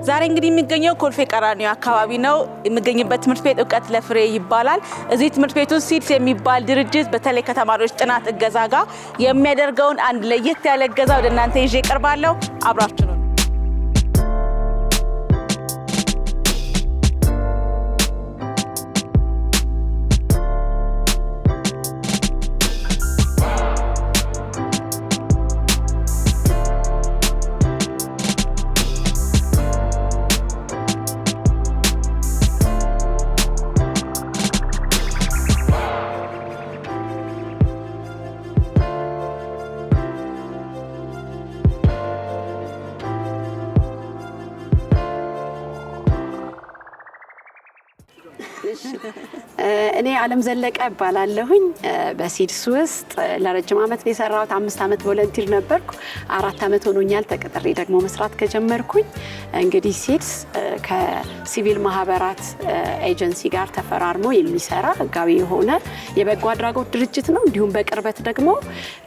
ዛሬ እንግዲህ የሚገኘው ኮልፌ ቀራኒዮ አካባቢ ነው። የሚገኝበት ትምህርት ቤት እውቀት ለፍሬ ይባላል። እዚህ ትምህርት ቤት ውስጥ ሲድስ የሚባል ድርጅት በተለይ ከተማሪዎች ጥናት እገዛ ጋር የሚያደርገውን አንድ ለየት ያለ እገዛ ወደ እናንተ ይዤ እቀርባለሁ። አብራችሁ ነው። እኔ ዓለም ዘለቀ እባላለሁኝ። በሲድስ ውስጥ ለረጅም ዓመት ነው የሰራሁት። 5 ዓመት ቮለንቲር ነበርኩ። 4 ዓመት ሆኖኛል ተቀጥሬ ደግሞ መስራት ከጀመርኩኝ። እንግዲህ ሲድስ ከሲቪል ማህበራት ኤጀንሲ ጋር ተፈራርሞ የሚሰራ ህጋዊ የሆነ የበጎ አድራጎት ድርጅት ነው። እንዲሁም በቅርበት ደግሞ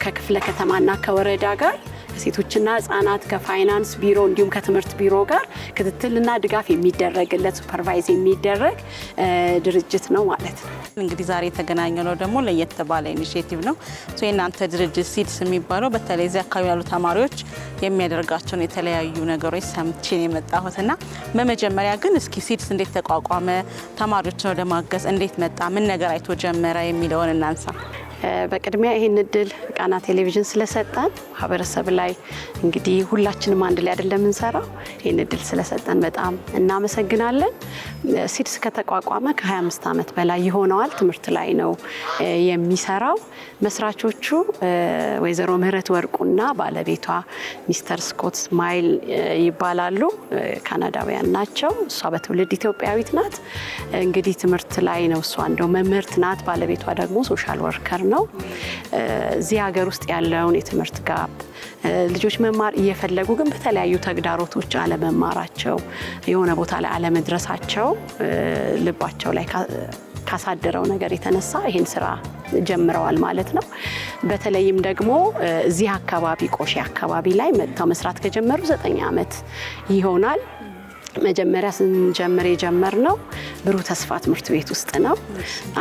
ከክፍለ ከተማና ከወረዳ ጋር ሴቶችና ህጻናት ከፋይናንስ ቢሮ እንዲሁም ከትምህርት ቢሮ ጋር ክትትልና ድጋፍ የሚደረግለት ሱፐርቫይዝ የሚደረግ ድርጅት ነው ማለት ነው። እንግዲህ ዛሬ የተገናኘነው ደግሞ ለየት ባለ ኢኒሼቲቭ ነው። የእናንተ ድርጅት ሲድስ የሚባለው በተለይ እዚህ አካባቢ ያሉ ተማሪዎች የሚያደርጋቸውን የተለያዩ ነገሮች ሰምቼ የመጣሁትና በመጀመሪያ ግን እስኪ ሲድስ እንዴት ተቋቋመ፣ ተማሪዎችን ወደ ማገዝ እንዴት መጣ፣ ምን ነገር አይቶ ጀመረ የሚለውን እናንሳ። በቅድሚያ ይሄን እድል ቃና ቴሌቪዥን ስለሰጠን ማህበረሰብ ላይ እንግዲህ ሁላችንም አንድ ላይ አይደለም እንሰራው። ይሄን እድል ስለሰጠን በጣም እናመሰግናለን። ሲድስ ከተቋቋመ ከ25 ዓመት በላይ ይሆነዋል። ትምህርት ላይ ነው የሚሰራው። መስራቾቹ ወይዘሮ ምህረት ወርቁና ባለቤቷ ሚስተር ስኮት ስማይል ይባላሉ። ካናዳውያን ናቸው። እሷ በትውልድ ኢትዮጵያዊት ናት። እንግዲህ ትምህርት ላይ ነው እሷ እንደው መምህርት ናት። ባለቤቷ ደግሞ ሶሻል ወርከር ነው። እዚህ ሀገር ውስጥ ያለውን የትምህርት ጋፕ ልጆች መማር እየፈለጉ ግን በተለያዩ ተግዳሮቶች አለመማራቸው፣ የሆነ ቦታ ላይ አለመድረሳቸው ልባቸው ላይ ካሳደረው ነገር የተነሳ ይሄን ስራ ጀምረዋል ማለት ነው። በተለይም ደግሞ እዚህ አካባቢ ቆሼ አካባቢ ላይ መጥተው መስራት ከጀመሩ 9 ዓመት ይሆናል። መጀመሪያ ስንጀምር የጀመርነው ብሩህ ተስፋ ትምህርት ቤት ውስጥ ነው።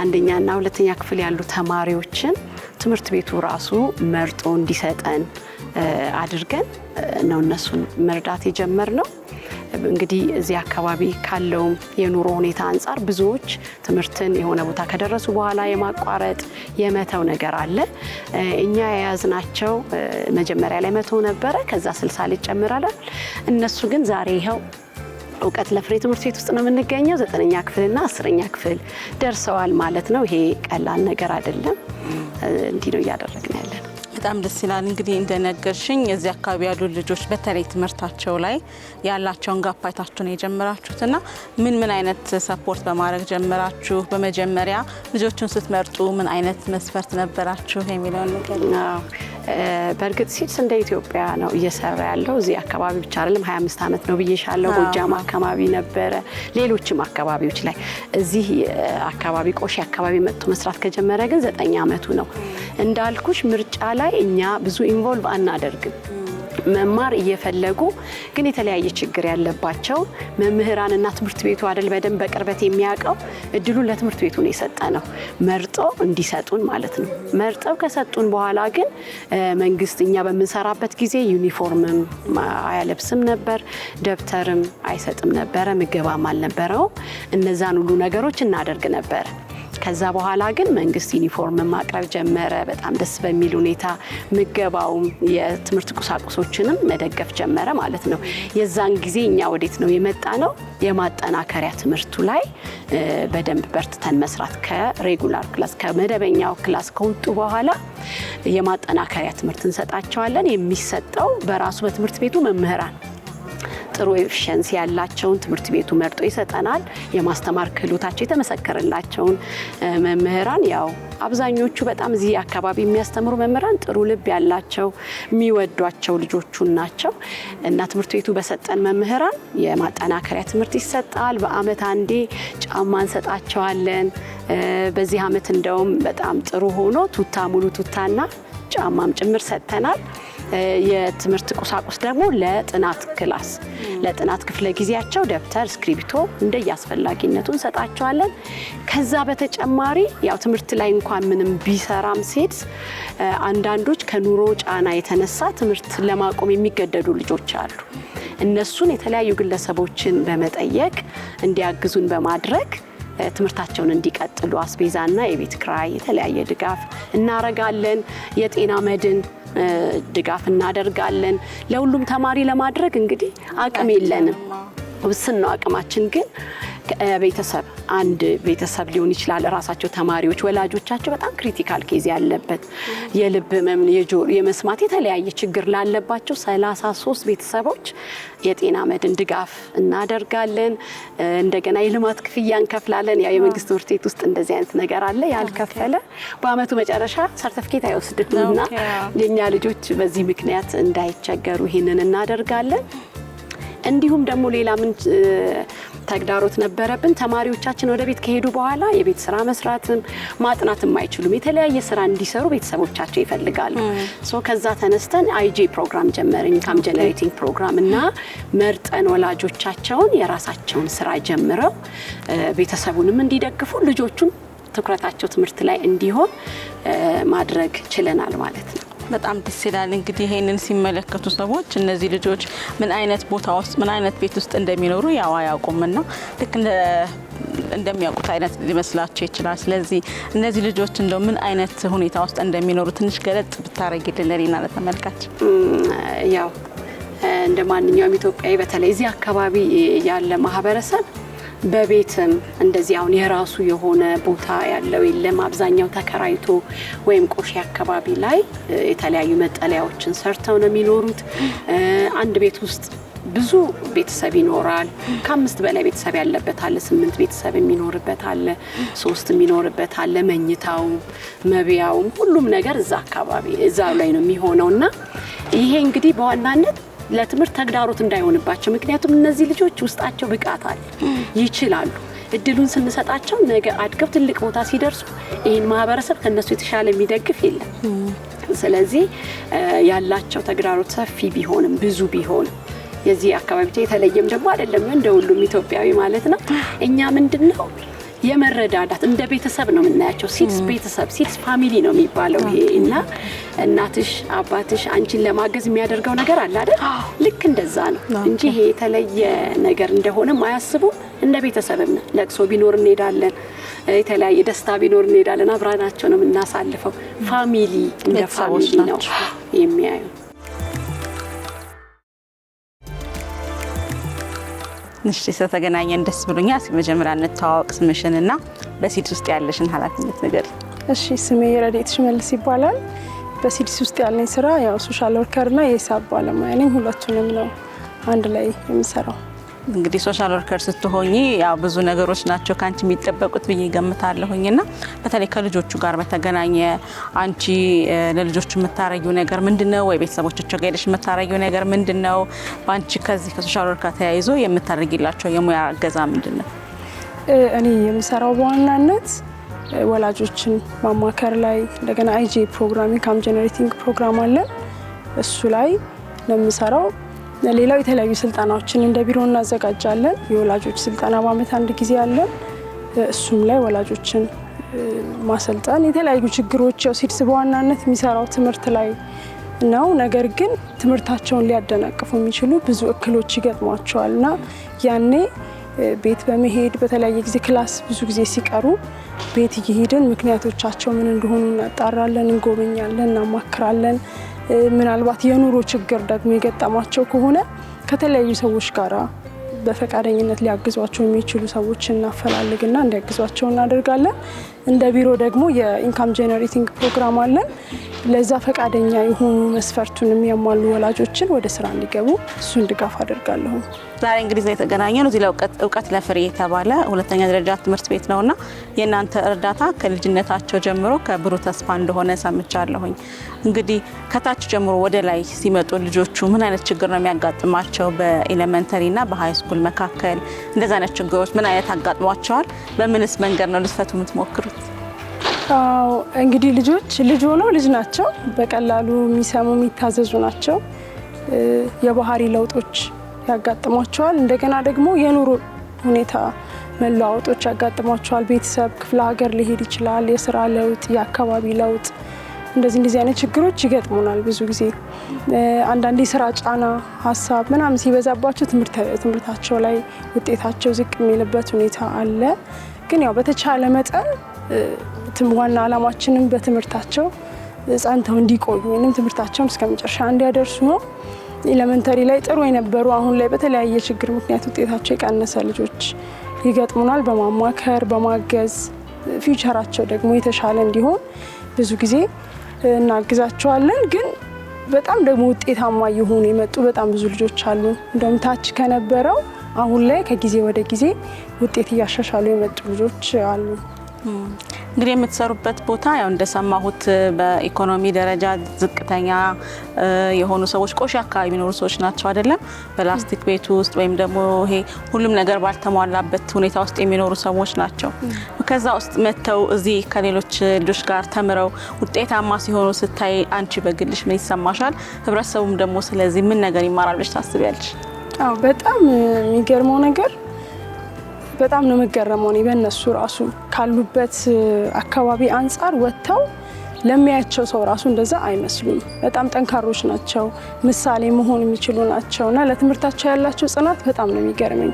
አንደኛና ሁለተኛ ክፍል ያሉ ተማሪዎችን ትምህርት ቤቱ ራሱ መርጦ እንዲሰጠን አድርገን ነው እነሱን መርዳት የጀመርነው። እንግዲህ እዚህ አካባቢ ካለው የኑሮ ሁኔታ አንፃር ብዙዎች ትምህርትን የሆነ ቦታ ከደረሱ በኋላ የማቋረጥ የመተው ነገር አለ። እኛ የያዝናቸው መጀመሪያ ላይ 100 ነበረ፣ ከዛ 60 ላይ ጨምረናል። እነሱ ግን ዛሬ ይኸው እውቀት ለፍሬ ትምህርት ቤት ውስጥ ነው የምንገኘው። 9ኛ ክፍልና 10ኛ ክፍል ደርሰዋል ማለት ነው። ይሄ ቀላል ነገር አይደለም። እንዲህ ነው እያደረግን ያለን። በጣም ደስ ይላል። እንግዲህ እንደነገርሽኝ እዚህ አካባቢ ያሉ ልጆች በተለይ ትምህርታቸው ላይ ያላቸውን ጋፕ አይታችሁ ነው የጀመራችሁትና ምን አይነት ሰፖርት በማድረግ ጀመራችሁ? በመጀመሪያ ልጆቹን ስትመርጡ ምን አይነት መስፈርት ነበራችሁ የሚለውን ነገር ነው። በእርግጥ ሲድስ እንደ ኢትዮጵያ ነው እየሰራ ያለው። እዚህ አካባቢ ብቻ አይደለም። 25 ዓመት ነው ብዬሻለሁ። ጎጃም አካባቢ ነበረ፣ ሌሎችም አካባቢዎች ላይ። እዚህ አካባቢ ቆሼ አካባቢ መጥቶ መስራት ከጀመረ ግን 9 ዓመቱ ነው። እንዳልኩሽ ምርጫ ላይ እኛ ብዙ ኢንቮልቭ አናደርግም። መማር እየፈለጉ ግን የተለያየ ችግር ያለባቸው መምህራንና ትምህርት ቤቱ አይደል በደንብ በቅርበት የሚያውቀው እድሉን ለትምህርት ቤቱ ነው የሰጠነው፣ መርጦ እንዲሰጡን ማለት ነው። መርጠው ከሰጡን በኋላ ግን መንግስት እኛ በምንሰራበት ጊዜ ዩኒፎርምም አያለብስም ነበር፣ ደብተርም አይሰጥም ነበር፣ ምገባም አልነበረው። እነዛን ሁሉ ነገሮች እናደርግ ነበር። ከዛ በኋላ ግን መንግስት ዩኒፎርም ማቅረብ ጀመረ። በጣም ደስ በሚል ሁኔታ ምገባውም የትምህርት ቁሳቁሶችንም መደገፍ ጀመረ ማለት ነው። የዛን ጊዜ እኛ ወዴት ነው የመጣ ነው? የማጠናከሪያ ትምህርቱ ላይ በደንብ በርትተን መስራት። ከሬጉላር ክላስ ከመደበኛው ክላስ ከወጡ በኋላ የማጠናከሪያ ትምህርት እንሰጣቸዋለን። የሚሰጠው በራሱ በትምህርት ቤቱ መምህራን ጥሩ ኤፊሺየንሲ ያላቸውን ትምህርት ቤቱ መርጦ ይሰጠናል። የማስተማር ክህሎታቸው የተመሰከረላቸውን መምህራን ያው አብዛኞቹ በጣም እዚህ አካባቢ የሚያስተምሩ መምህራን ጥሩ ልብ ያላቸው የሚወዷቸው ልጆቹን ናቸው እና ትምህርት ቤቱ በሰጠን መምህራን የማጠናከሪያ ትምህርት ይሰጣል። በአመት አንዴ ጫማ እንሰጣቸዋለን። በዚህ አመት እንደውም በጣም ጥሩ ሆኖ ቱታ ሙሉ ቱታና ጫማም ጭምር ሰጥተናል። የትምህርት ቁሳቁስ ደግሞ ለጥናት ክላስ ለጥናት ክፍለ ጊዜያቸው ደብተር እስክሪብቶ እንደያስፈልጊነቱ እንሰጣቸዋለን። ከዛ በተጨማሪ ያው ትምህርት ላይ እንኳን ምንም ቢሰራም ሴት አንዳንዶች ከኑሮ ጫና የተነሳ ትምህርት ለማቆም የሚገደዱ ልጆች አሉ። እነሱን የተለያዩ ግለሰቦችን በመጠየቅ እንዲያግዙን በማድረግ ትምህርታቸውን እንዲቀጥሉ አስቤዛና የቤት ክራይ የተለያየ ድጋፍ እናረጋለን። የጤና መድን ድጋፍ እናደርጋለን። ለሁሉም ተማሪ ለማድረግ እንግዲህ አቅም የለንም፣ ውስን ነው አቅማችን። ግን ቤተሰብ አንድ ቤተሰብ ሊሆን ይችላል ራሳቸው ተማሪዎች ወላጆቻቸው በጣም ክሪቲካል ኬዝ ያለበት የልብ ህመም የጆሮ የመስማት የተለያየ ችግር ላለባቸው 33 ቤተሰቦች የጤና መድን ድጋፍ እናደርጋለን። እንደገና የልማት ክፍያ እንከፍላለን። ያው የመንግስት ትምህርት ቤት ውስጥ እንደዚህ አይነት ነገር አለ። ያልከፈለ በአመቱ መጨረሻ ሰርቲፊኬት አይወስድምና የኛ ልጆች በዚህ ምክንያት እንዳይቸገሩ ይሄንን እናደርጋለን። እንዲሁም ደግሞ ሌላ ምን ተግዳሮት ነበረብን? ተማሪዎቻችን ወደ ቤት ከሄዱ በኋላ የቤት ስራ መስራትም ማጥናትም አይችሉም። የተለያየ ስራ እንዲሰሩ ቤተሰቦቻቸው ይፈልጋሉ። ከዛ ተነስተን አይጄ ፕሮግራም ጀመርን፣ ኢንካም ጀነሬቲንግ ፕሮግራም እና መርጠን ወላጆቻቸውን የራሳቸውን ስራ ጀምረው ቤተሰቡንም እንዲደግፉ ልጆቹም ትኩረታቸው ትምህርት ላይ እንዲሆን ማድረግ ችለናል ማለት ነው። በጣም ደስ ይላል። እንግዲህ ይሄንን ሲመለከቱ ሰዎች እነዚህ ልጆች ምን አይነት ቦታ ውስጥ ምን አይነት ቤት ውስጥ እንደሚኖሩ ያው አያውቁምና ልክ እንደሚያውቁት አይነት ሊመስላቸው ይችላል። ስለዚህ እነዚህ ልጆች እንደው ምን አይነት ሁኔታ ውስጥ እንደሚኖሩ ትንሽ ገለጽ ብታረጊልን ለኔና ለተመልካች። ያው እንደ ማንኛውም ኢትዮጵያዊ በተለይ እዚህ አካባቢ ያለ ማህበረሰብ በቤትም እንደዚህ አሁን የራሱ የሆነ ቦታ ያለው የለም። አብዛኛው ተከራይቶ ወይም ቆሼ አካባቢ ላይ የተለያዩ መጠለያዎችን ሰርተው ነው የሚኖሩት። አንድ ቤት ውስጥ ብዙ ቤተሰብ ይኖራል። ከ5 በላይ ቤተሰብ ያለበት አለ፣ 8 ቤተሰብ የሚኖርበት አለ፣ 3 የሚኖርበት አለ። መኝታው መብያው ሁሉም ነገር እዛ አካባቢ እዛው ላይ ነው የሚሆነውና ይሄ እንግዲህ በዋናነት ለትምህርት ተግዳሮት እንዳይሆንባቸው፣ ምክንያቱም እነዚህ ልጆች ውስጣቸው ብቃት አለ፣ ይችላሉ። እድሉን ስንሰጣቸው ነገ አድገው ትልቅ ቦታ ሲደርሱ ይሄን ማህበረሰብ ከነሱ የተሻለ የሚደግፍ የለም። ስለዚህ ያላቸው ተግዳሮት ሰፊ ቢሆንም ብዙ ቢሆንም የዚህ አካባቢ የተለየም ደግሞ አይደለም፣ እንደ ሁሉም ኢትዮጵያዊ ማለት ነው። እኛ ምንድነው የመረዳዳት እንደ ቤተሰብ ነው የምናያቸው። ሲድስ ቤተሰብ ሲድስ ፋሚሊ ነው የሚባለው ይሄ እና እናትሽ አባትሽ አንቺን ለማገዝ የሚያደርገው ነገር አለ አይደል? ልክ እንደዛ ነው እንጂ ይሄ የተለየ ነገር እንደሆነ ማያስቡም። እንደ ቤተሰብም ነው። ለቅሶ ቢኖር እንሄዳለን፣ የተለያየ ደስታ ቢኖር እንሄዳለን። አብራናቸው ነው የምናሳልፈው። ፋሚሊ እንደ ፋሚሊ ነው የሚያዩ። እሺ ስለተገናኘን ደስ ብሎኛል። መጀመሪያ እንተዋወቅ፣ ስምሽንና በሲድስ ውስጥ ያለሽን ኃላፊነት ነገር። እሺ ስሜ ረዴት ሽመልስ ይባላል። በሲድስ ውስጥ ያለኝ ስራ ያው ሶሻል ወርከርና የሂሳብ ባለሙያ ነኝ። ሁለቱንም ነው አንድ ላይ የምሰራው። እንግዲህ ሶሻል ወርከር ስትሆኚ ያው ብዙ ነገሮች ናቸው ካንቺ የሚጠበቁት ብዬ ገምታለሁኝና በተለይ ከልጆቹ ጋር በተገናኘ አንቺ ለልጆቹ የምታረጊው ነገር ምንድነው? ወይ ቤተሰቦቻቸው ጋር ሄደሽ የምታረጊው ነገር ምንድነው? ባንቺ ከዚህ ከሶሻል ወርከር ተያይዞ የምታረጊላቸው የሙያ እገዛ ምንድነው? እኔ የምሰራው በዋናነት ወላጆችን ማማከር ላይ እንደገና አይጄ ፕሮግራም ኢንካም ጀነሬቲንግ ፕሮግራም አለ፣ እሱ ላይ ነው የምሰራው። ሌላው የተለያዩ ስልጠናዎችን እንደ ቢሮ እናዘጋጃለን። የወላጆች ስልጠና በአመት አንድ ጊዜ አለ። እሱም ላይ ወላጆችን ማሰልጠን የተለያዩ ችግሮች ያው ሲድስ በዋናነት የሚሰራው ትምህርት ላይ ነው። ነገር ግን ትምህርታቸውን ሊያደናቅፉ የሚችሉ ብዙ እክሎች ይገጥሟቸዋልና ያኔ ቤት በመሄድ በተለያየ ጊዜ ክላስ ብዙ ጊዜ ሲቀሩ ቤት እየሄድን ምክንያቶቻቸው ምን እንደሆኑ እናጣራለን፣ እንጎበኛለን፣ እናማክራለን። ምናልባት የኑሮ ችግር ደግሞ የገጠማቸው ከሆነ ከተለያዩ ሰዎች ጋር በፈቃደኝነት ሊያግዟቸው የሚችሉ ሰዎች እናፈላልግና እንዲያግዟቸው እናደርጋለን። እንደ ቢሮ ደግሞ የኢንካም ጀነሬቲንግ ፕሮግራም አለን። ለዛ ፈቃደኛ የሆኑ መስፈርቱን የሚያሟሉ ወላጆችን ወደ ስራ እንዲገቡ እሱን ድጋፍ አደርጋለሁ። ዛሬ እንግዲህ የተገናኘነው እዚህ ለእውቀት ለፍሬ የተባለ ሁለተኛ ደረጃ ትምህርት ቤት ነውና የእናንተ እርዳታ ከልጅነታቸው ጀምሮ ከብሩህ ተስፋ እንደሆነ ሰምቻለሁኝ። እንግዲህ ከታች ጀምሮ ወደ ላይ ሲመጡ ልጆቹ ምን አይነት ችግር ነው የሚያጋጥማቸው? በኤሌመንተሪና በሃይ ስኩል መካከል እንደዛ አይነት ችግሮች ምን አይነት አጋጥሟቸዋል? በምንስ መንገድ ነው ልትፈቱ የምትሞክሩት? እንግዲህ ልጅ ሆነው ልጅ ናቸው። በቀላሉ የሚሰሙ የሚታዘዙ ናቸው። የባህሪ ለውጦች ያጋጥሟቸዋል። እንደገና ደግሞ የኑሮ ሁኔታ መለዋወጦች ያጋጥሟቸዋል። ቤተሰብ ክፍለ ሀገር ሊሄድ ይችላል። የስራ ለውጥ፣ የአካባቢ ለውጥ፣ እንደዚህ አይነት ችግሮች ይገጥሙናል ብዙ ጊዜ። አንዳንዴ ስራ ጫና፣ ሀሳብ ምናምን ሲበዛባቸው ትምህርታቸው ላይ ውጤታቸው ዝቅ የሚልበት ሁኔታ አለ። ግን ያው በተቻለ መጠን ዋና ዓላማችንን በትምህርታቸው ጸንተው እንዲቆዩ ወይም ትምህርታቸውን እስከ መጨረሻ እንዲያደርሱ ነው። ኤሌመንተሪ ላይ ጥሩ የነበሩ አሁን ላይ በተለያየ ችግር ምክንያት ውጤታቸው የቀነሰ ልጆች ይገጥሙናል። በማማከር በማገዝ ፊውቸራቸው ደግሞ የተሻለ እንዲሆን ብዙ ጊዜ እናግዛቸዋለን። ግን በጣም ደግሞ ውጤታማ እየሆኑ የመጡ በጣም ብዙ ልጆች አሉ። እንደውም ታች ከነበረው አሁን ላይ ከጊዜ ወደ ጊዜ ውጤት እያሻሻሉ የመጡ ልጆች አሉ። እንግዲህ የምትሰሩበት ቦታ ያው እንደሰማሁት በኢኮኖሚ ደረጃ ዝቅተኛ የሆኑ ሰዎች ቆሼ አካባቢ የሚኖሩ ሰዎች ናቸው አይደለም? በላስቲክ ቤት ውስጥ ወይም ደግሞ ይሄ ሁሉም ነገር ባልተሟላበት ሁኔታ ውስጥ የሚኖሩ ሰዎች ናቸው። ከዛ ውስጥ መጥተው እዚህ ከሌሎች ልጆች ጋር ተምረው ውጤታማ ሲሆኑ ስታይ አንቺ በግልሽ ምን ይሰማሻል? ህብረተሰቡም ደግሞ ስለዚህ ምን ነገር ይማራል ብለሽ ታስቢያለሽ? አዎ በጣም የሚገርመው ነገር በጣም ነው መገረመው። እኔ በእነሱ ራሱ ካሉበት አካባቢ አንጻር ወጥተው ለሚያያቸው ሰው ራሱ እንደዛ አይመስሉም። በጣም ጠንካሮች ናቸው፣ ምሳሌ መሆን የሚችሉ ናቸው እና ለትምህርታቸው ያላቸው ጽናት በጣም ነው የሚገርመኝ።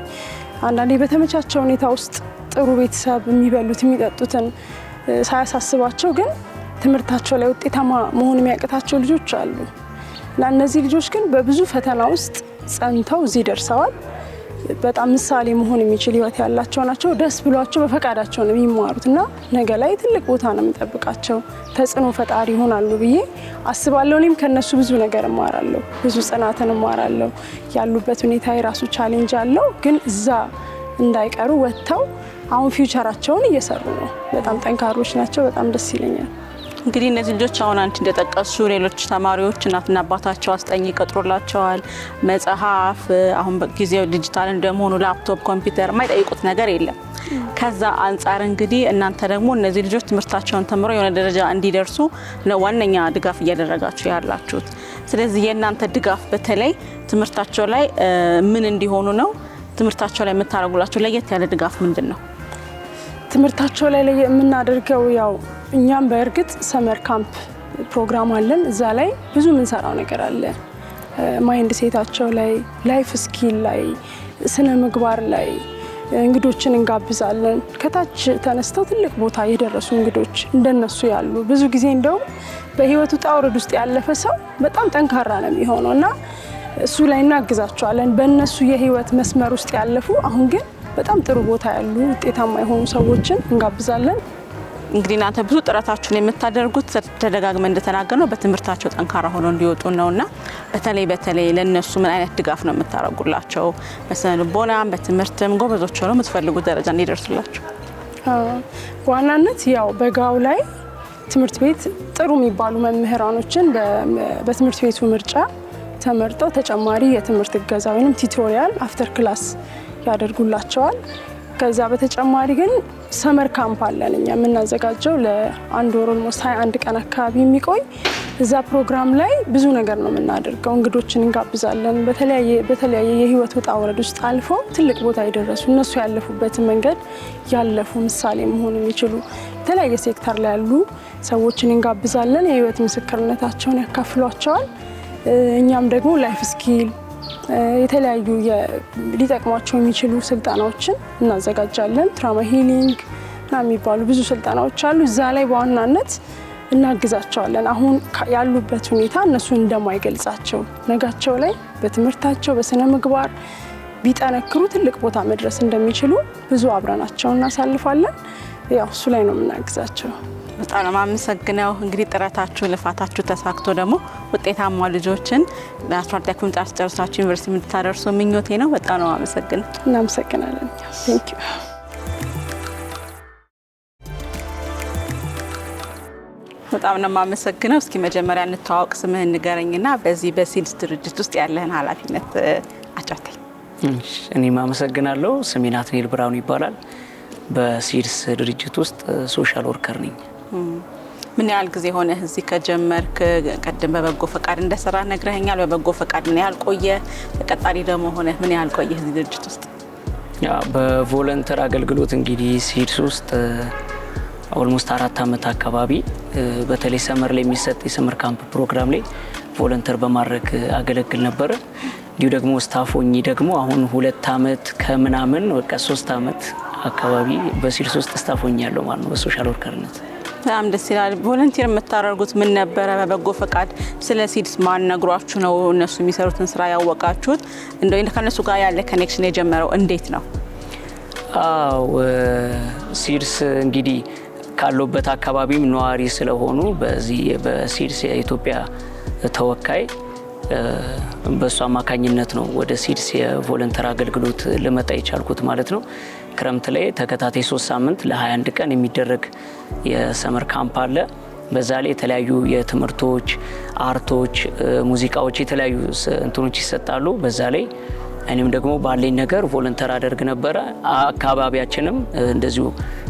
አንዳንዴ በተመቻቸ ሁኔታ ውስጥ ጥሩ ቤተሰብ የሚበሉት የሚጠጡትን ሳያሳስባቸው ግን ትምህርታቸው ላይ ውጤታማ መሆን የሚያቅታቸው ልጆች አሉ እና እነዚህ ልጆች ግን በብዙ ፈተና ውስጥ ጸንተው እዚህ ደርሰዋል። በጣም ምሳሌ መሆን የሚችል ህይወት ያላቸው ናቸው። ደስ ብሏቸው በፈቃዳቸው ነው የሚማሩት እና ነገ ላይ ትልቅ ቦታ ነው የሚጠብቃቸው። ተጽዕኖ ፈጣሪ ይሆናሉ ብዬ አስባለሁ። እኔም ከነሱ ብዙ ነገር እማራለሁ፣ ብዙ ጽናትን እማራለሁ። ያሉበት ሁኔታ የራሱ ቻሌንጅ አለው፣ ግን እዛ እንዳይቀሩ ወጥተው አሁን ፊውቸራቸውን እየሰሩ ነው። በጣም ጠንካሮች ናቸው። በጣም ደስ ይለኛል። እንግዲህ እነዚህ ልጆች አሁን አንቺ እንደጠቀሱ ሌሎች ተማሪዎች እናትና አባታቸው አስጠኝ ቀጥሮላቸዋል። መጽሐፍ አሁን በጊዜው ዲጂታል እንደመሆኑ ላፕቶፕ፣ ኮምፒውተር የማይጠይቁት ነገር የለም። ከዛ አንጻር እንግዲህ እናንተ ደግሞ እነዚህ ልጆች ትምህርታቸውን ተምረው የሆነ ደረጃ እንዲደርሱ ዋነኛ ድጋፍ እያደረጋችሁ ያላችሁት። ስለዚህ የእናንተ ድጋፍ በተለይ ትምህርታቸው ላይ ምን እንዲሆኑ ነው? ትምህርታቸው ላይ የምታደርጉላቸው ለየት ያለ ድጋፍ ምንድን ነው? ትምህርታቸው ላይ የምናደርገው ያው እኛም በእርግጥ ሰመር ካምፕ ፕሮግራም አለን። እዛ ላይ ብዙ የምንሰራው ነገር አለ። ማይንድ ሴታቸው ላይ፣ ላይፍ ስኪል ላይ፣ ስነ ምግባር ላይ እንግዶችን እንጋብዛለን። ከታች ተነስተው ትልቅ ቦታ የደረሱ እንግዶች እንደነሱ ያሉ ብዙ ጊዜ እንደው በህይወቱ ውጣ ውረድ ውስጥ ያለፈ ሰው በጣም ጠንካራ ነው የሚሆነው እና እሱ ላይ እናግዛቸዋለን። በእነሱ የህይወት መስመር ውስጥ ያለፉ አሁን ግን በጣም ጥሩ ቦታ ያሉ ውጤታማ የሆኑ ሰዎችን እንጋብዛለን። እንግዲህ እናንተ ብዙ ጥረታችሁን የምታደርጉት ተደጋግመን እንደተናገርነው በትምህርታቸው ጠንካራ ሆነው እንዲወጡ ነውና በተለይ ለነሱ ምን አይነት ድጋፍ ነው የምታደርጉላቸው? በስነ ልቦናም በትምህርትም ጎበዞች ሆነው የምትፈልጉት ደረጃ እንዲደርሱላቸው? በዋናነት ያው በጋው ላይ ትምህርት ቤት ጥሩ የሚባሉ መምህራኖችን በትምህርት ቤቱ ምርጫ ተመርጠው ተጨማሪ የትምህርት እገዛ ወይም ቲዩቶሪያል አፍተር ክላስ ያደርጉላቸዋል። ከዛ በተጨማሪ ግን ሰመር ካምፕ አለን እኛ የምናዘጋጀው ለአንድ ወር ኦልሞስት 21 ቀን አካባቢ የሚቆይ። እዛ ፕሮግራም ላይ ብዙ ነገር ነው የምናደርገው። እንግዶችን እንጋብዛለን። በተለያየ የህይወት ውጣ ውረድ ውስጥ አልፈው ትልቅ ቦታ የደረሱ እነሱ ያለፉበትን መንገድ ያለፉ ምሳሌ መሆን የሚችሉ የተለያየ ሴክተር ላይ ያሉ ሰዎችን እንጋብዛለን። የህይወት ምስክርነታቸውን ያካፍሏቸዋል። እኛም ደግሞ ላይፍ ስኪል የተለያዩ ሊጠቅሟቸው የሚችሉ ስልጠናዎችን እናዘጋጃለን። ትራማ ሂሊንግ እና የሚባሉ ብዙ ስልጠናዎች አሉ። እዛ ላይ በዋናነት እናግዛቸዋለን። አሁን ያሉበት ሁኔታ እነሱ እንደማይገልጻቸው ነጋቸው ላይ በትምህርታቸው በስነ ምግባር ቢጠነክሩ ትልቅ ቦታ መድረስ እንደሚችሉ ብዙ አብረናቸው እናሳልፋለን። ያው እሱ ላይ ነው የምናግዛቸው። በጣም ነው የማመሰግነው። እንግዲህ ጥረታችሁ ልፋታችሁ ተሳክቶ ደግሞ ውጤታማ ልጆችን ለ12ኛ ክፍል ጨርሳችሁ ዩኒቨርሲቲ እንድታደርሱ ምኞቴ ነው። በጣም ነው የማመሰግነው። እናመሰግናለን። ቴንክ ዩ። በጣም ነው የማመሰግነው። እስኪ መጀመሪያ እንተዋወቅ፣ ስምህን ንገረኝና በዚህ በሲድስ ድርጅት ውስጥ ያለህን ኃላፊነት አጫውተኝ። እኔም አመሰግናለሁ። ስሜ ናትናኤል ብርሃኑ ይባላል። በሲድስ ድርጅት ውስጥ ሶሻል ወርከር ነኝ። ምን ያህል ጊዜ ሆነ እዚህ ከጀመርክ? ቀደም በበጎ ፈቃድ እንደሰራ ነግረኸኛል። በበጎ ፈቃድ ምን ያህል ቆየ? ተቀጣሪ ደግሞ ሆነ ምን ያህል ቆየ እዚህ ድርጅት ውስጥ? ያ በቮለንተር አገልግሎት እንግዲህ ሲድስ ውስጥ ኦልሞስት 4 ዓመት አካባቢ በተለይ ሰመር ላይ የሚሰጥ የሰመር ካምፕ ፕሮግራም ላይ ቮለንተር በማድረግ አገለግል ነበር። እንዲሁ ደግሞ ስታፍ ሆኜ ደግሞ አሁን 2 ዓመት ከምናምን በቃ 3 ዓመት አካባቢ በሲድስ ውስጥ ስታፍ ሆኛለሁ ማለት ነው በሶሻል ወርከርነት። በጣም ደስ ይላል። ቮለንቲር የምታደርጉት ምን ነበረ? በበጎ ፈቃድ ስለ ሲድስ ማን ነግሯችሁ ነው እነሱ የሚሰሩትን ስራ ያወቃችሁት? እንደው ከነሱ ጋር ያለ ኮኔክሽን የጀመረው እንዴት ነው? አዎ ሲድስ እንግዲህ ካለበት አካባቢም ነዋሪ ስለሆኑ በዚህ በሲድስ የኢትዮጵያ ተወካይ በሱ አማካኝነት ነው ወደ ሲድስ የቮለንተር አገልግሎት ልመጣ የቻልኩት ማለት ነው። ክረምት ላይ ተከታታይ 3 ሳምንት ለ21 ቀን የሚደረግ የሰመር ካምፕ አለ። በዛ ላይ የተለያዩ የትምህርቶች፣ አርቶች፣ ሙዚቃዎች የተለያዩ እንትኖች ይሰጣሉ። በዛ ላይ እኔም ደግሞ ባለኝ ነገር ቮለንተር አደርግ ነበረ። አካባቢያችንም እንደዚሁ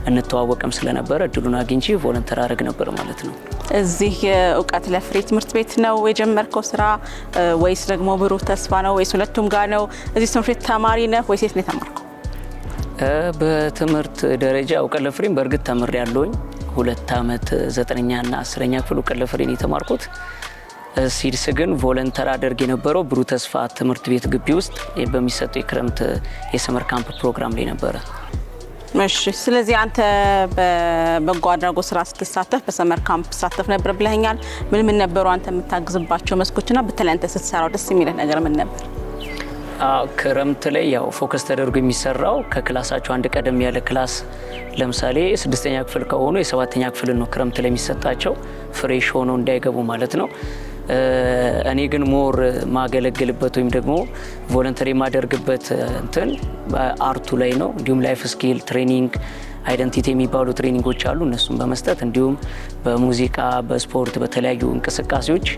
እንተዋወቅም ስለነበረ እድሉን አግኝቼ ቮለንተር አደርግ ነበር ማለት ነው። እዚህ እውቀት ለፍሬ ትምህርት ቤት ነው የጀመርከው ስራ ወይስ ደግሞ ብሩህ ተስፋ ነው ወይስ ሁለቱም ጋር ነው? እዚህ ትምህርት ቤት ተማሪ ነህ ወይስ የት ነው የተማርከው? በትምህርት ደረጃ እውቀት ለፍሬን በእርግጥ ተምሬ ያለሁኝ 2 ዓመት 9ኛ እና 10ኛ ክፍል እውቀት ለፍሬን የተማርኩት። ሲድስ ግን ቮለንተር አደርግ የነበረው ብሩህ ተስፋ ትምህርት ቤት ግቢ ውስጥ በሚሰጠው የክረምት የሰመር ካምፕ ፕሮግራም ላይ ነበረ። እሺ፣ ስለዚህ አንተ በበጎ አድራጎት ስራ ስትሳተፍ በሰመር ካምፕ ስትሳተፍ ነበር ብለኸኛል። ምን ነበሩ አንተ የምታግዝባቸው መስኮችና በተለይ አንተ ስትሰራው ደስ የሚልህ ነገር ምን ነበር? ክረምት ላይ ያው ፎከስ ተደርጎ የሚሰራው ከክላሳቸው አንድ ቀደም ያለ ክላስ ለምሳሌ 6ኛ ክፍል ከሆኑ የ7ኛ ክፍል ነው ክረምት ላይ የሚሰጣቸው ፍሬሽ ሆኖ እንዳይገቡ ማለት ነው። እኔ ግን ሞር ማገለግልበት ወይም ደግሞ ቮለንተሪ ማደርግበት እንትን በአርቱ ላይ ነው። እንዲሁም ላይፍ ስኪል ትሬኒንግ፣ አይደንቲቲ የሚባሉ ትሬኒንጎች አሉ። እነሱም በመስጠት እንዲሁም በሙዚቃ፣ በስፖርት፣ በተለያዩ እንቅስቃሴዎች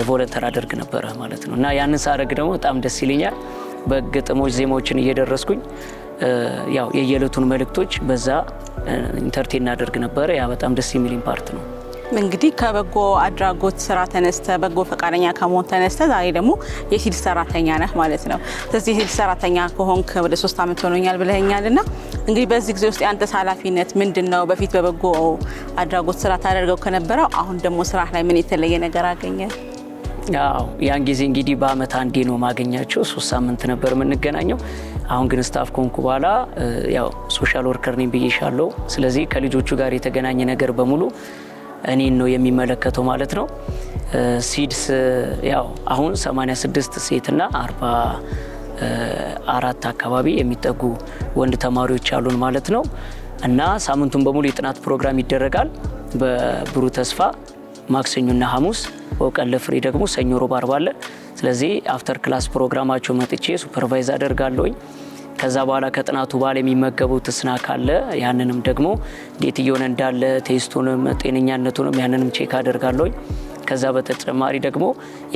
ቮለንተር አደርግ ነበረ ማለት ነው። እና ያንን ሳደርግ ደግሞ በጣም ደስ ይለኛል። በግጥሞች ዜማዎችን እየደረስኩኝ ያው የየለቱን መልእክቶች በዛ ኢንተርቴን እናደርግ ነበረ። ያ በጣም ደስ የሚል ፓርት ነው። እንግዲህ ከበጎ አድራጎት ስራ ተነስተ በጎ ፈቃደኛ ከመሆን ተነስተ ዛሬ ደግሞ የሲድስ ሰራተኛ ነህ ማለት ነው። ስለዚህ የሲድስ ሰራተኛ ከሆንክ ወደ 3 ዓመት ሆኖኛል ብለኸኛልና እንግዲህ በዚህ ጊዜ ውስጥ ያንተ ኃላፊነት ምንድነው? በፊት በበጎ አድራጎት ስራ ታደርገው ከነበረው አሁን ደግሞ ስራ ላይ ምን የተለየ ነገር አገኘ? ያው ያን ጊዜ እንግዲህ በአመት አንዴ ነው ማገኛቸው። 3 ሳምንት ነበር የምንገናኘው። አሁን ግን ስታፍ ኮንኩ በኋላ ያው ሶሻል ወርከር ነኝ ብዬሻለሁ። ስለዚህ ከልጆቹ ጋር የተገናኘ ነገር በሙሉ እኔን ነው የሚመለከተው ማለት ነው። ሲድስ ያው አሁን 86 ሴትና 44 አካባቢ የሚጠጉ ወንድ ተማሪዎች አሉን ማለት ነው። እና ሳምንቱን በሙሉ የጥናት ፕሮግራም ይደረጋል። በብሩህ ተስፋ ማክሰኞና ሐሙስ፣ በእውቀት ለፍሬ ደግሞ ሰኞ፣ ሮብ፣ አርብ አለ። ስለዚህ አፍተር ክላስ ፕሮግራማቸው መጥቼ ሱፐርቫይዝ አደርጋለሁኝ። ከዛ በኋላ ከጥናቱ በኋላ የሚመገቡት ስናክ አለ። ያንንም ደግሞ እንዴት እየሆነ እንዳለ ቴስቱንም ጤነኛነቱንም ያንንም ቼክ አደርጋለሁ። ከዛ በተጨማሪ ደግሞ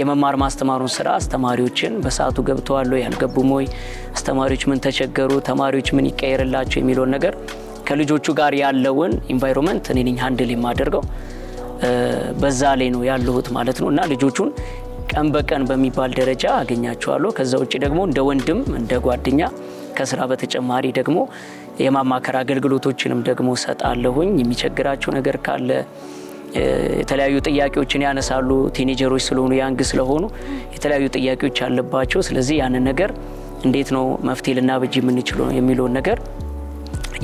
የመማር ማስተማሩን ስራ አስተማሪዎችን በሰዓቱ ገብተዋል ወይ ያልገቡም ወይ አስተማሪዎች ምን ተቸገሩ፣ ተማሪዎች ምን ይቀየርላቸው የሚለውን ነገር ከልጆቹ ጋር ያለውን ኢንቫይሮንመንት እኔ ነኝ ሃንድል የማደርገው። በዛ ላይ ነው ያለሁት ማለት ነው። እና ልጆቹን ቀን በቀን በሚባል ደረጃ አገኛቸዋለሁ። ከዛ ውጪ ደግሞ እንደ ወንድም እንደ ጓደኛ ከስራ በተጨማሪ ደግሞ የማማከር አገልግሎቶችንም ደግሞ ሰጣለሁኝ። የሚቸግራቸው ነገር ካለ የተለያዩ ጥያቄዎችን ያነሳሉ። ቲኔጀሮች ስለሆኑ ያንግ ስለሆኑ የተለያዩ ጥያቄዎች አለባቸው። ስለዚህ ያንን ነገር እንዴት ነው መፍትሄ ልናበጅ የምንችለው የሚለውን ነገር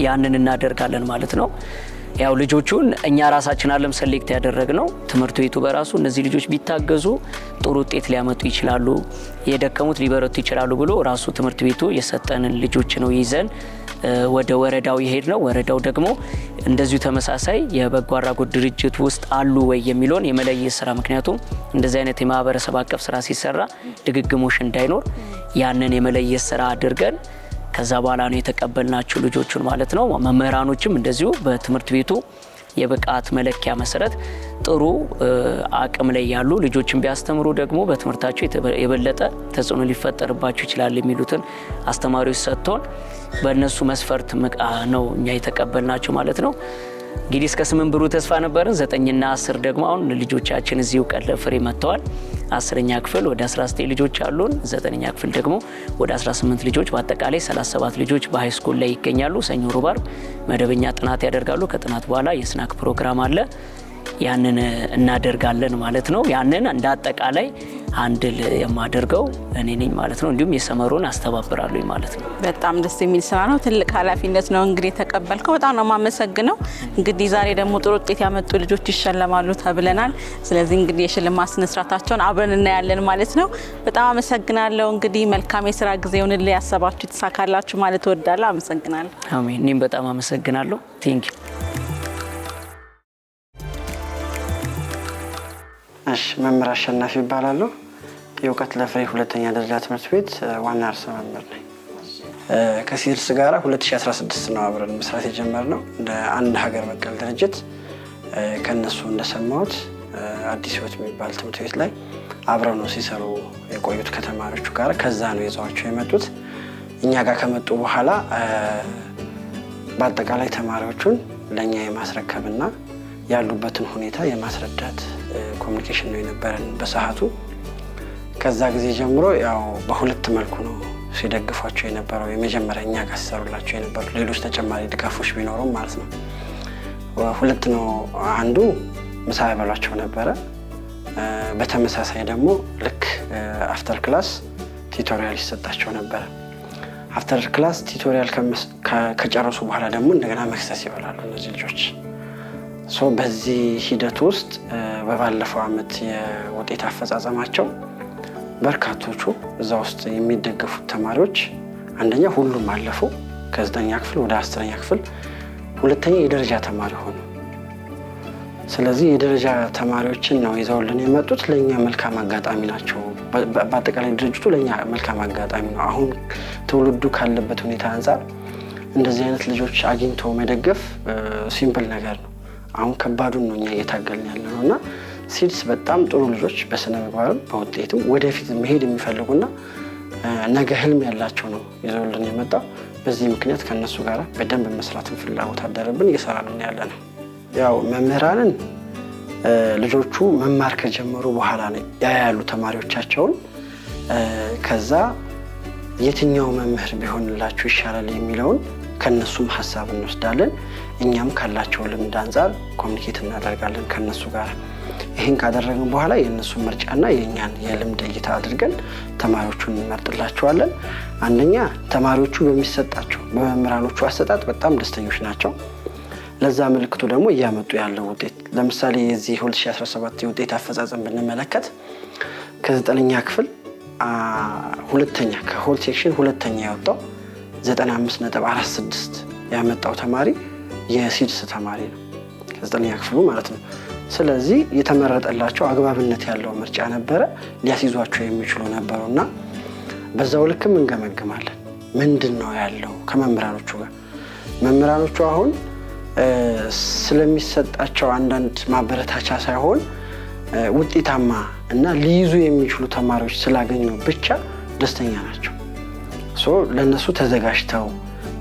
ያንን እናደርጋለን ማለት ነው። ያው ልጆቹን እኛ ራሳችን አለም ሰሌክት ያደረግነው ትምህርት ቤቱ በራሱ እነዚህ ልጆች ቢታገዙ ጥሩ ውጤት ሊያመጡ ይችላሉ፣ የደከሙት ሊበረቱ ይችላሉ ብሎ ራሱ ትምህርት ቤቱ የሰጠንን ልጆች ነው ይዘን ወደ ወረዳው የሄድ ነው። ወረዳው ደግሞ እንደዚሁ ተመሳሳይ የበጎ አድራጎት ድርጅት ውስጥ አሉ ወይ የሚለውን የመለየት ስራ፣ ምክንያቱም እንደዚህ አይነት የማህበረሰብ አቀፍ ስራ ሲሰራ ድግግሞሽ እንዳይኖር ያንን የመለየት ስራ አድርገን ከዛ በኋላ ነው የተቀበልናቸው ልጆቹን ማለት ነው። መምህራኖችም እንደዚሁ በትምህርት ቤቱ የብቃት መለኪያ መሰረት ጥሩ አቅም ላይ ያሉ ልጆችን ቢያስተምሩ ደግሞ በትምህርታቸው የበለጠ ተጽዕኖ ሊፈጠርባቸው ይችላል የሚሉትን አስተማሪዎች ሰጥቶን በእነሱ መስፈርት ነው እኛ የተቀበልናቸው ማለት ነው። እንግዲህ እስከ 8 ብሩህ ተስፋ ነበርን። 9ና 10 ደግሞ አሁን ልጆቻችን እዚሁ ቀለፍሬ መጥተዋል። 10ኛ ክፍል ወደ 19 ልጆች አሉን። 9ኛ ክፍል ደግሞ ወደ 18 ልጆች፣ በአጠቃላይ 37 ልጆች በሃይ ስኩል ላይ ይገኛሉ። ሰኞ ሮብ አርብ መደበኛ ጥናት ያደርጋሉ። ከጥናት በኋላ የስናክ ፕሮግራም አለ። ያንን እናደርጋለን ማለት ነው። ያንን እንደ አጠቃላይ አንድል የማደርገው እኔ ነኝ ማለት ነው። እንዲሁም የሰመሩን አስተባብራለሁ ማለት ነው። በጣም ደስ የሚል ስራ ነው። ትልቅ ኃላፊነት ነው እንግዲህ ተቀበልከው። በጣም ነው የማመሰግነው። እንግዲህ ዛሬ ደግሞ ጥሩ ውጤት ያመጡ ልጆች ይሸለማሉ ተብለናል። ስለዚህ እንግዲህ የሽልማት ስነ ስርዓታቸውን አብረን እናያለን ማለት ነው። በጣም አመሰግናለሁ። እንግዲህ መልካም የስራ ጊዜ ይሁንልህ። ያሰባችሁ ተሳካላችሁ ማለት እወዳለሁ። አመሰግናለሁ። አሜን። እኔም በጣም አመሰግናለሁ። ቴንክ ዩ። እሺ፣ መምህር አሸናፊ ይባላለሁ። የእውቀት ለፍሬ ሁለተኛ ደረጃ ትምህርት ቤት ዋና ርዕሰ መምህር ነኝ። ከሲድስ ጋራ 2016 ነው አብረን መስራት የጀመርነው እንደ አንድ ሀገር በቀል ድርጅት። ከነሱ እንደሰማሁት አዲስ ህይወት የሚባል ትምህርት ቤት ላይ አብረው ነው ሲሰሩ የቆዩት ከተማሪዎቹ ጋር። ከዛ ነው ይዘዋቸው የመጡት። እኛ ጋር ከመጡ በኋላ በአጠቃላይ ተማሪዎቹን ለእኛ የማስረከብና ያሉበትን ሁኔታ የማስረዳት ኮሚኒኬሽን ነው የነበረን በሰዓቱ። ከዛ ጊዜ ጀምሮ ያው በሁለት መልኩ ነው ሲደግፏቸው የነበረው። የመጀመሪያ እኛ ጋር ሲሰሩላቸው የነበሩ ሌሎች ተጨማሪ ድጋፎች ቢኖሩም ማለት ነው ሁለት ነው። አንዱ ምሳ ያበሏቸው ነበረ። በተመሳሳይ ደግሞ ልክ አፍተር ክላስ ቲቶሪያል ይሰጣቸው ነበረ። አፍተር ክላስ ቲቶሪያል ከጨረሱ በኋላ ደግሞ እንደገና መክሰስ ይበላሉ እነዚህ ልጆች። በዚህ ሂደት ውስጥ በባለፈው ዓመት የውጤት አፈጻጸማቸው በርካቶቹ እዛ ውስጥ የሚደገፉት ተማሪዎች አንደኛ ሁሉም አለፉ ከ9ኛ ክፍል ወደ 10ኛ ክፍል፣ ሁለተኛ የደረጃ ተማሪ ሆኑ። ስለዚህ የደረጃ ተማሪዎችን ነው ይዘውልን የመጡት። ለኛ መልካም አጋጣሚ ናቸው። በአጠቃላይ ድርጅቱ ለኛ መልካም አጋጣሚ ነው። አሁን ትውልዱ ካለበት ሁኔታ አንፃር እንደዚህ አይነት ልጆች አግኝቶ መደገፍ ሲምፕል ነገር ነው። አሁን ከባዱን ነው እኛ እየታገልን ያለነው እና ሲድስ በጣም ጥሩ ልጆች በስነ ምግባርም በውጤትም ወደፊት መሄድ የሚፈልጉና ነገ ህልም ያላቸው ነው ይዘውልን የመጣው። በዚህ ምክንያት ከነሱ ጋር በደንብ መስራትን ፍላጎት አደረብን፣ እየሰራን ያለነው። ያው መምህራንን ልጆቹ መማር ከጀመሩ በኋላ ነው ያያሉ ተማሪዎቻቸውን። ከዛ የትኛው መምህር ቢሆንላችሁ ይሻላል የሚለውን ከነሱም ሀሳብ እንወስዳለን። እኛም ካላቸው ልምድ አንፃር ኮሚኒኬት እናደርጋለን ከነሱ ጋር። ይህን ካደረግን በኋላ የእነሱ ምርጫና የእኛን የልምድ እይታ አድርገን ተማሪዎቹን እንመርጥላቸዋለን። አንደኛ ተማሪዎቹ በሚሰጣቸው በመምህራኖቹ አሰጣጥ በጣም ደስተኞች ናቸው። ለዛ ምልክቱ ደግሞ እያመጡ ያለው ውጤት፣ ለምሳሌ የዚህ 2017 የውጤት አፈጻጸም ብንመለከት ከ9ኛ ክፍል ሁለተኛ ከሆል ሴክሽን ሁለተኛ ያወጣው 95.46 ያመጣው ተማሪ የሲድስ ተማሪ ነው፣ ከ9ኛ ክፍሉ ማለት ነው። ስለዚህ የተመረጠላቸው አግባብነት ያለው ምርጫ ነበረ፣ ሊያስይዟቸው የሚችሉ ነበሩና በዛው ልክም እንገመግማለን። ምንድነው ያለው ከመምህራኖቹ ጋር። መምህራኖቹ አሁን ስለሚሰጣቸው አንዳንድ ማበረታቻ ሳይሆን ውጤታማ እና ሊይዙ የሚችሉ ተማሪዎች ስላገኙ ብቻ ደስተኛ ናቸው። ለነሱ ተዘጋጅተው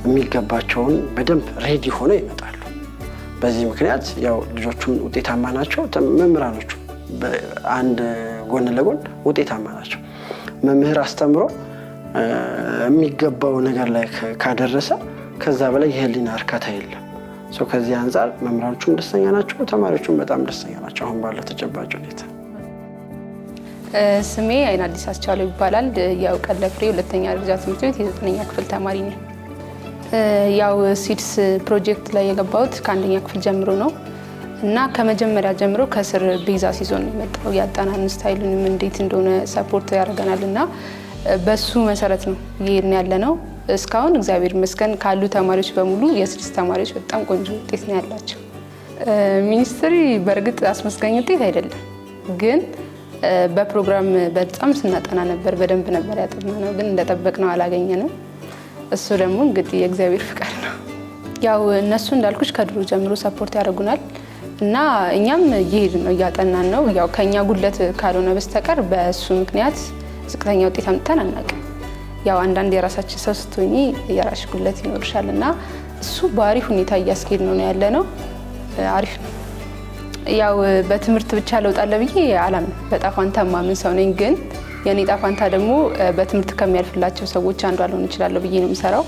የሚገባቸውን በደንብ ሬዲ ሆነው ይመጣሉ። በዚህ ምክንያት ያው ልጆቹም ውጤታማ ናቸው፣ መምህራኖቹ አንድ ጎን ለጎን ውጤታማ ናቸው። መምህር አስተምሮ የሚገባው ነገር ላይ ካደረሰ ከዛ በላይ የህሊና እርካታ የለም። ከዚህ አንፃር መምህራኖቹም ደስተኛ ናቸው፣ ተማሪዎቹም በጣም ደስተኛ ናቸው አሁን ባለው ተጨባጭ ሁኔታ። ስሜ አይን አዲስ አስቻለው ይባላል። የእውቀት ለፍሬ ሁለተኛ ደረጃ ትምህርት ቤት የ9ኛ ክፍል ተማሪ ነኝ። ያው ሲድስ ፕሮጀክት ላይ የገባሁት ከ1ኛ ክፍል ጀምሮ ነው እና ከመጀመሪያ ጀምሮ ከስር ቤዛ ሲዞን ነው የመጣው። ያጣናን ስታይሉንም እንዴት እንደሆነ ሰፖርት ያደርገናል እና በሱ መሰረት ነው ይሄን ያለ ነው። እስካሁን እግዚአብሔር ይመስገን ካሉ ተማሪዎች በሙሉ የሲድስ ተማሪዎች በጣም ቆንጆ ውጤት ነው ያላቸው። ሚኒስትሪ በእርግጥ አስመስጋኝ ውጤት አይደለም፣ ግን በፕሮግራም በጣም ስናጠና ነበር፣ በደንብ ነበር ያጠናነው፣ ግን እንደጠበቅነው አላገኘንም። እሱ ደግሞ እንግዲህ የእግዚአብሔር ፍቃድ ነው። ያው እነሱ እንዳልኩሽ ከድሮ ጀምሮ ሰፖርት ያደርጉናል እና እኛም እየሄድን ነው እያጠናን ነው። ያው ከኛ ጉድለት ካልሆነ በስተቀር በእሱ ምክንያት ዝቅተኛ ውጤት አምጥተን አናውቅም። ያው አንዳንድ የራሳችን ሰው ስትሆኚ የራስሽ ጉድለት ይኖርሻል እና እሱ በአሪፍ ሁኔታ እያስኬድ ነው ያለ ነው። አሪፍ ነው። ያው በትምህርት ብቻ ለውጥ አለ ብዬ አላምንም። በጣፋንታ ማምን ሰው ነኝ። ግን የኔ ጣፋንታ ደግሞ በትምህርት ከሚያልፍላቸው ሰዎች አንዷ ልሆን እችላለሁ ብዬ ነው የምሰራው።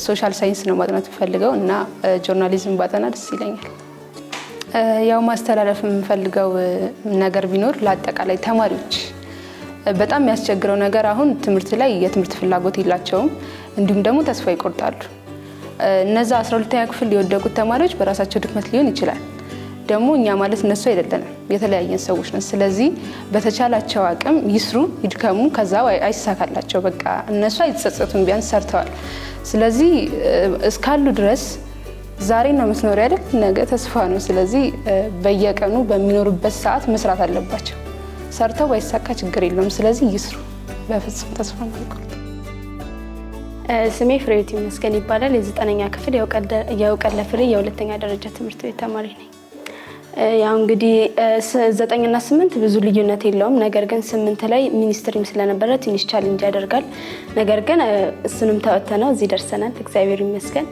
ሶሻል ሳይንስ ነው ማጥናት የምፈልገው እና ጆርናሊዝም ባጠና ደስ ይለኛል። ያው ማስተላለፍ የምፈልገው ነገር ቢኖር ለአጠቃላይ ተማሪዎች በጣም የሚያስቸግረው ነገር አሁን ትምህርት ላይ የትምህርት ፍላጎት የላቸውም፣ እንዲሁም ደግሞ ተስፋ ይቆርጣሉ። እነዛ 12ኛ ክፍል የወደቁት ተማሪዎች በራሳቸው ድክመት ሊሆን ይችላል። ደግሞ እኛ ማለት እነሱ አይደለንም፣ የተለያየን ሰዎች ነን። ስለዚህ በተቻላቸው አቅም ይስሩ፣ ይድከሙ፣ ከዛ አይሳካላቸው በቃ እነሱ አይጸጸቱም፣ ቢያንስ ሰርተዋል። ስለዚህ እስካሉ ድረስ ዛሬ ነው የምትኖሪው አይደል? ነገ ተስፋ ነው። ስለዚህ በየቀኑ በሚኖሩበት ሰዓት መስራት አለባቸው። ሰርተው ባይሳካ ችግር የለውም። ስለዚህ ይስሩ፣ በፍጹም ተስፋ እንዳይቆርጡ። ስሜ ፍሬህይወት ይመስገን ይባላል። የ9ኛ ክፍል የእውቀት ለፍሬ የሁለተኛ ደረጃ ትምህርት ቤት ተማሪ ነኝ። ያው እንግዲህ 9 እና 8 ብዙ ልዩነት የለውም። ነገር ግን 8 ላይ ሚኒስትሪም ስለነበረ ትንሽ ቻሌንጅ ያደርጋል። ነገር ግን እሱንም ተወጥተነው እዚህ ደርሰናል፣ እግዚአብሔር ይመስገን።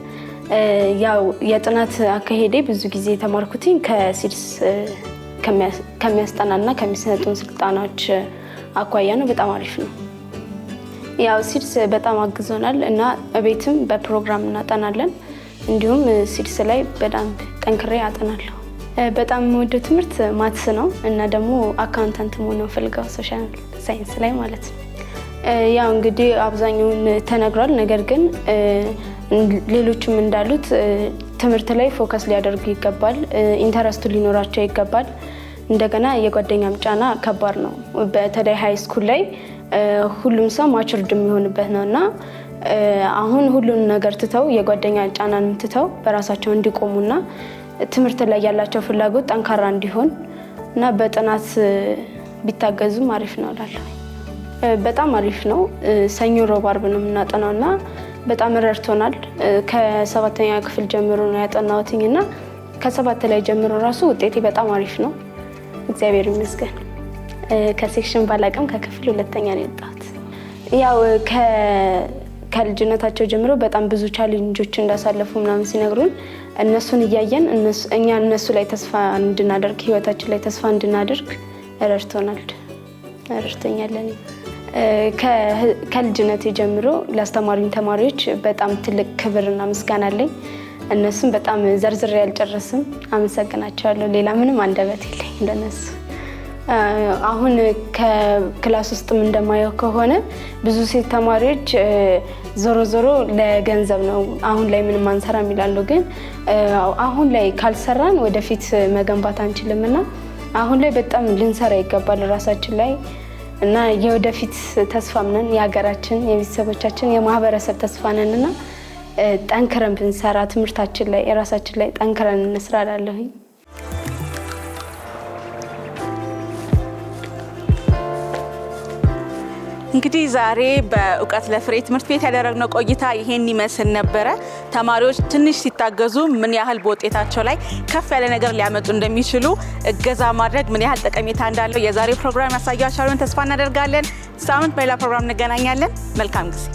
ያው የጥናት አካሄዴ ብዙ ጊዜ የተማርኩትኝ ከሲድስ ከሚያስጠናና ከሚሰጡን ስልጠናዎች አኳያ ነው። በጣም አሪፍ ነው። ያው ሲድስ በጣም አግዞናል እና ቤትም በፕሮግራም እናጠናለን። እንዲሁም ሲድስ ላይ በጣም ጠንክሬ አጠናለሁ። በጣም የምወደው ትምህርት ማትስ ነው እና ደግሞ አካውንታንት መሆን ፈልገው ሶሻል ሳይንስ ላይ ማለት ነው። ያው እንግዲህ አብዛኛውን ተነግሯል። ነገር ግን ሌሎችም እንዳሉት ትምህርት ላይ ፎከስ ሊያደርጉ ይገባል፣ ኢንተረስቱ ሊኖራቸው ይገባል። እንደገና የጓደኛም ጫና ከባድ ነው። በተለይ ሃይ ስኩል ላይ ሁሉም ሰው ማቹርድ የሚሆንበት ነው እና አሁን ሁሉን ነገር ትተው የጓደኛ ጫናን ትተው በራሳቸው እንዲቆሙና ትምህርት ላይ ያላቸው ፍላጎት ጠንካራ እንዲሆን እና በጥናት ቢታገዙም አሪፍ ነው እላለሁ። በጣም አሪፍ ነው። ሰኞ፣ ሮብ፣ አርብ ነው የምናጠናው እና በጣም ረድቶናል። ከ7ኛ ክፍል ጀምሮ ነው ያጠናሁትኝ እና ከ7 ላይ ጀምሮ ራሱ ውጤቴ በጣም አሪፍ ነው፣ እግዚአብሔር ይመስገን። ከሴክሽን ባላቅም ከክፍል 2ኛ ነው የወጣሁት። ያው ከልጅነታቸው ጀምሮ በጣም ብዙ ቻሌንጆች እንዳሳለፉ ምናምን ሲነግሩን እነሱን እያየን እኛ እነሱ ላይ ተስፋ እንድናደርግ ህይወታችን ላይ ተስፋ እንድናደርግ ረድቶኛል። ከልጅነቴ ጀምሮ ላስተማሩኝ ተማሪዎች በጣም ትልቅ ክብርና ምስጋና አለኝ። እነሱም በጣም ዘርዝሬ ያልጨረስም፣ አመሰግናቸዋለሁ። ሌላ ምንም አንደበት የለኝ ለነሱ። አሁን ከክላስ ውስጥም እንደማየው ከሆነ ብዙ ሴት ተማሪዎች ዞሮ ዞሮ ለገንዘብ ነው አሁን ላይ ምንም አንሰራም ይላሉ። ግን አሁን ላይ ካልሰራን ወደፊት መገንባት አንችልምና አሁን ላይ በጣም ልንሰራ ይገባል ራሳችን ላይ እና የወደፊት ተስፋም ነን፣ የሀገራችን፣ የቤተሰቦቻችን፣ የማህበረሰብ ተስፋ ነንና ጠንክረን ብንሰራ ትምህርታችን ላይ የራሳችን ላይ ጠንክረን እንስራ እላለሁኝ። እንግዲህ ዛሬ በእውቀት ለፍሬ ትምህርት ቤት ያደረግነው ቆይታ ይሄን ይመስል ነበረ። ተማሪዎች ትንሽ ሲታገዙ ምን ያህል በውጤታቸው ላይ ከፍ ያለ ነገር ሊያመጡ እንደሚችሉ እገዛ ማድረግ ምን ያህል ጠቀሜታ እንዳለው የዛሬው ፕሮግራም ያሳያችኋል ተስፋ እናደርጋለን። ሳምንት በሌላ ፕሮግራም እንገናኛለን። መልካም ጊዜ።